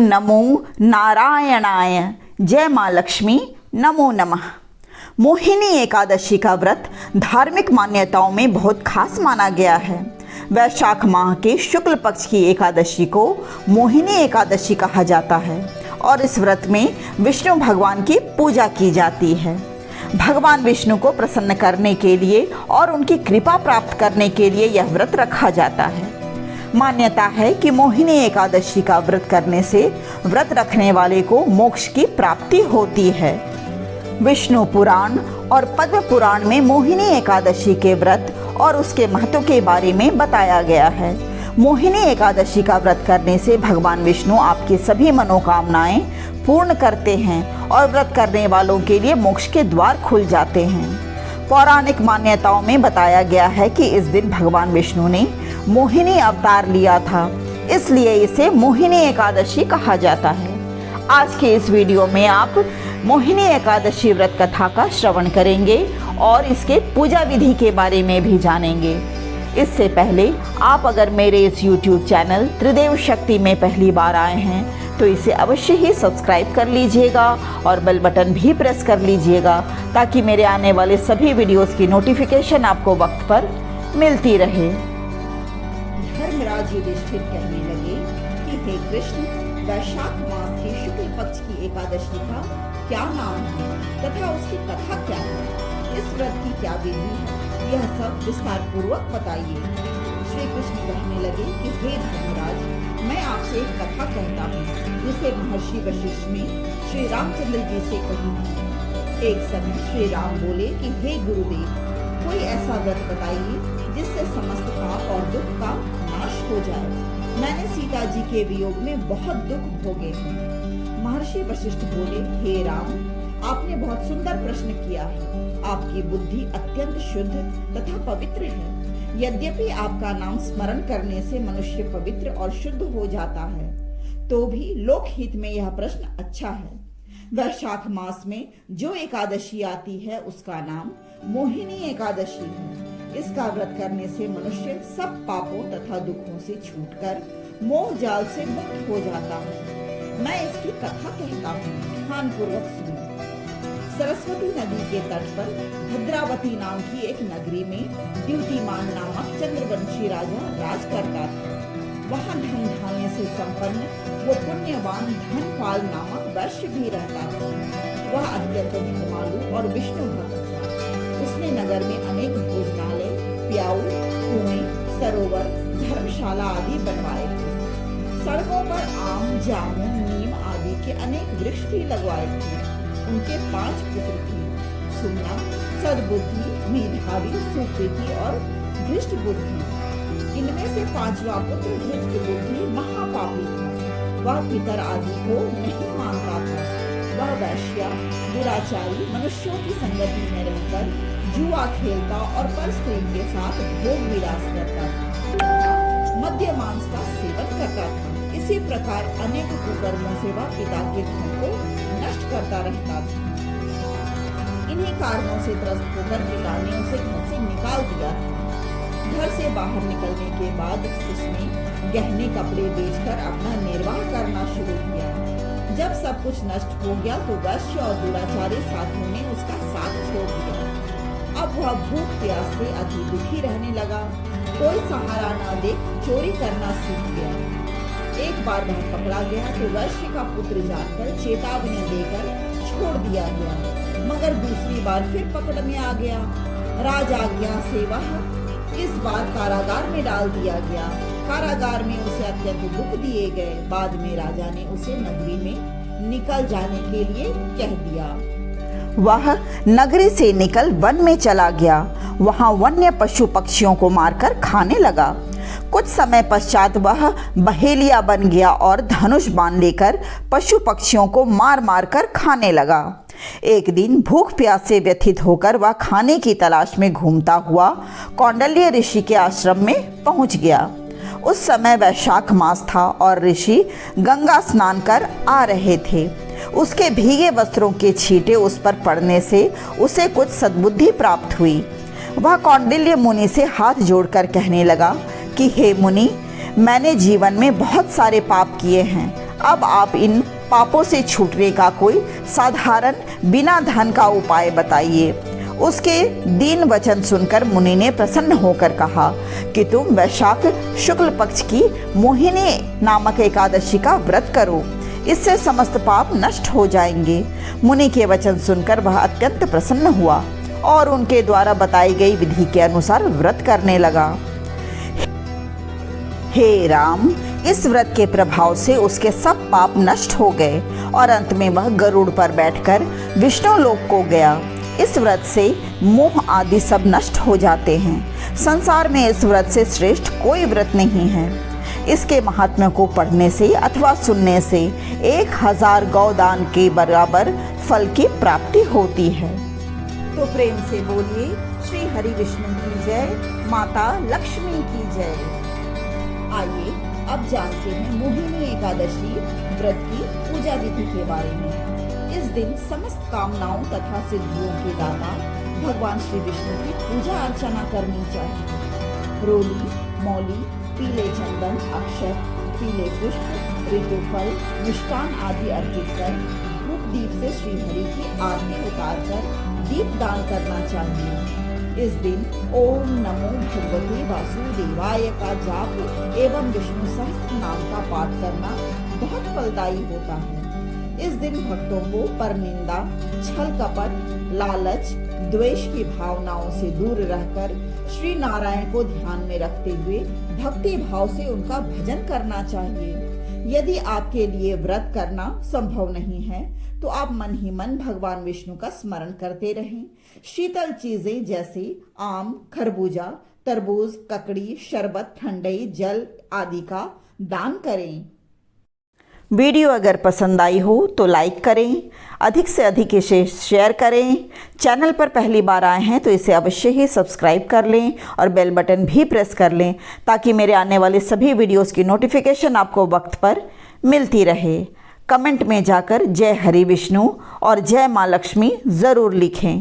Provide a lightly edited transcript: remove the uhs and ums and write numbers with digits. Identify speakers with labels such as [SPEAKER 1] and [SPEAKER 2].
[SPEAKER 1] नमो नारायणाय। जय माँ लक्ष्मी, नमो नमः। मोहिनी एकादशी का व्रत धार्मिक मान्यताओं में बहुत खास माना गया है। वैशाख माह के शुक्ल पक्ष की एकादशी को मोहिनी एकादशी कहा जाता है और इस व्रत में विष्णु भगवान की पूजा की जाती है। भगवान विष्णु को प्रसन्न करने के लिए और उनकी कृपा प्राप्त करने के लिए यह व्रत रखा जाता है। मान्यता है कि मोहिनी एकादशी का व्रत करने से व्रत रखने वाले को मोक्ष की प्राप्ति होती है। विष्णु पुराण और पद्म पुराण में मोहिनी एकादशी के व्रत और उसके महत्व के बारे में बताया गया है। मोहिनी एकादशी का व्रत करने से भगवान विष्णु आपकी सभी मनोकामनाएं पूर्ण करते हैं और व्रत करने वालों के लिए मोक्ष के द्वार खुल जाते हैं। पौराणिक मान्यताओं में बताया गया है कि इस दिन भगवान विष्णु ने मोहिनी अवतार लिया था, इसलिए इसे मोहिनी एकादशी कहा जाता है। आज के इस वीडियो में आप मोहिनी एकादशी व्रत कथा का श्रवण करेंगे और इसके पूजा विधि के बारे में भी जानेंगे। इससे पहले आप अगर मेरे इस YouTube चैनल त्रिदेव शक्ति में पहली बार आए हैं तो इसे अवश्य ही सब्सक्राइब कर लीजिएगा और बेल बटन भी प्रेस कर लीजिएगा ताकि मेरे आने वाले सभी वीडियोस की नोटिफिकेशन आपको वक्त पर मिलती रहे। धर्मराज युधिष्ठिर कहने लगे कि हे कृष्ण, वैशाख मास की शुक्ल पक्ष की एकादशी का क्या नाम है तथा उसकी कथा क्या है, इस व्रत की क्या विधि है, यह सब विस्तार पूर्वक बताइए। श्री कृष्ण कहने लगे कि हे धर्मराज, मैं आपसे एक कथा कहता हूँ जिसे महर्षि वशिष्ठ ने श्री रामचंद्र जी से कही थी। एक समय श्री राम बोले कि हे गुरुदेव, कोई ऐसा व्रत बताइए जिससे समस्त पाप और दुख का नाश हो जाए। मैंने सीता जी के वियोग में बहुत दुख भोगे हैं। महर्षि वशिष्ठ बोले, हे राम, आपने बहुत सुंदर प्रश्न किया है। आपकी बुद्धि अत्यंत शुद्ध तथा पवित्र है। यद्यपि आपका नाम स्मरण करने से मनुष्य पवित्र और शुद्ध हो जाता है, तो भी लोकहित में यह प्रश्न अच्छा है। वैशाख मास में जो एकादशी आती है उसका नाम मोहिनी एकादशी है। इसका व्रत करने से मनुष्य सब पापों तथा दुखों से छूटकर मोह जाल से मुक्त हो जाता है। मैं इसकी कथा कहता हूँ, ध्यान पूर्वक सुनो। सरस्वती नदी के तट पर भद्रावती नाम की एक नगरी में द्युतिमान नामक चंद्रवंशी राजा राज करता था। वहाँ धन धान्य से संपन्न वो पुण्यवान धनपाल नामक वैश्य भी रहता था। वह अत्यंत धर्मालु और विष्णु भक्त था। उसने नगर में अनेक भोजनालय, प्याऊ, कुएं, सरोवर, धर्मशाला आदि बनवाए थे। सड़कों पर आम, जामुन, नीम आदि के अनेक वृक्ष भी लगवाए थे। उनके 5 पुत्र थे, सुमना, सद्बुद्धि, मेधावी, सुकृति और धृष्ट बुद्धि। इनमें से 5वां पुत्र धृष्ट बुद्धि महापापी था। वह पितर आदि को नहीं मानता था। वह वैश्या, दुराचारी, मनुष्यों की संगति में रहकर जुआ खेलता और पर स्त्री के साथ भोग विलास करता था, मद्य मांस का सेवन करता था। इसी प्रकार अनेक कुकर्मों से वह पिता के धन को नष्ट करता रहता था। इन्हीं कारणों से त्रस्त होकर पिता ने उसे घर से निकाल दिया था। घर से बाहर निकलने के बाद उसने गहने कपड़े बेचकर अपना निर्वाह करना शुरू किया। जब सब कुछ नष्ट हो गया तो वैश्य और दुराचारी साथियों ने उसका साथ छोड़ दिया। अब वह भूख प्यास से अति दुखी रहने लगा। कोई सहारा न देख चोरी करना सीख गया। एक बार वह पकड़ा गया तो वैश्य का पुत्र जानकर चेतावनी देकर छोड़ दिया गया, मगर दूसरी बार फिर पकड़ में आ गया। राज आज्ञा से वह इस बार कारागार में डाल दिया गया। कारागार में उसे अत्यंत दुख दिए गए। बाद में राजा ने उसे नगरी में निकल जाने के लिए कह दिया। वह नगरी से निकल वन में चला गया। वहां वन्य पशु पक्षियों को मारकर खाने लगा। कुछ समय पश्चात वह बहेलिया बन गया और धनुष बाण लेकर पशु पक्षियों को मार मार कर खाने लगा। एक दिन भूख प्यास से व्यथित होकर वह खाने की तलाश में घूमता हुआ कौंडल्य ऋषि के आश्रम में पहुंच गया। उस समय वैशाख मास था और ऋषि गंगा स्नान कर आ रहे थे। उसके भीगे वस्त्रों के छींटे उस पर पड़ने से उसे कुछ सद्बुद्धि प्राप्त हुई। वह कौंडिल्य मुनि से हाथ जोड़कर कहने लगा कि हे मुनि, मैंने जीवन में बहुत सारे पाप किए हैं। अब आप इन पापों से छूटने का कोई साधारण बिना धन का उपाय बताइए। उसके दीन वचन सुनकर मुनि ने प्रसन्न होकर कहा कि तुम वैशाख शुक्ल पक्ष की मोहिनी नामक एकादशी का व्रत करो, इससे समस्त पाप नष्ट हो जाएंगे। मुनि के वचन सुनकर वह अत्यंत प्रसन्न हुआ और उनके द्वारा बताई गई विधि के अनुसार व्रत करने लगा। हे राम, इस व्रत के प्रभाव से उसके सब पाप नष्ट हो गए और अंत में वह गरुड़ पर बैठकर विष्णु लोक को गया। इस व्रत से मोह आदि सब नष्ट हो जाते हैं। संसार में इस व्रत से श्रेष्ठ कोई व्रत नहीं है। इसके महात्म्य को पढ़ने से अथवा सुनने से 1000 गौदान के बराबर फल की प्राप्ति होती है। तो प्रेम से बोलिए श्री हरि विष्णु की जय, माता लक्ष्मी की जय। आइए अब जानते हैं मोहिनी एकादशी व्रत की पूजा विधि के बारे में। इस दिन समस्त कामनाओं तथा सिद्धियों के दाता भगवान श्री विष्णु की पूजा अर्चना करनी चाहिए। रोली, मौली, पीले चंदन, अक्षत, पीले पुष्प, ऋतुफल, मिष्टान आदि अर्पित कर धूप दीप से श्री हरि की आरती उतारकर दीप दान करना चाहिए। इस दिन ओम नमो भगवते वासुदेवाय का जाप एवं विष्णु सहस्त्र नाम का पाठ करना बहुत फलदायी होता है। इस दिन भक्तों को परनिंदा, छल कपट, लालच, द्वेष की भावनाओं से दूर रहकर श्री नारायण को ध्यान में रखते हुए भक्ति भाव से उनका भजन करना चाहिए। यदि आपके लिए व्रत करना संभव नहीं है तो आप मन ही मन भगवान विष्णु का स्मरण करते रहें। शीतल चीजें जैसे आम, खरबूजा, तरबूज, ककड़ी, शरबत, ठंडई, जल आदि का दान करें। वीडियो अगर पसंद आई हो तो लाइक करें, अधिक से अधिक इसे शेयर करें। चैनल पर पहली बार आए हैं तो इसे अवश्य ही सब्सक्राइब कर लें और बेल बटन भी प्रेस कर लें ताकि मेरे आने वाले सभी वीडियोस की नोटिफिकेशन आपको वक्त पर मिलती रहे। कमेंट में जाकर जय हरि विष्णु और जय माँ लक्ष्मी ज़रूर लिखें।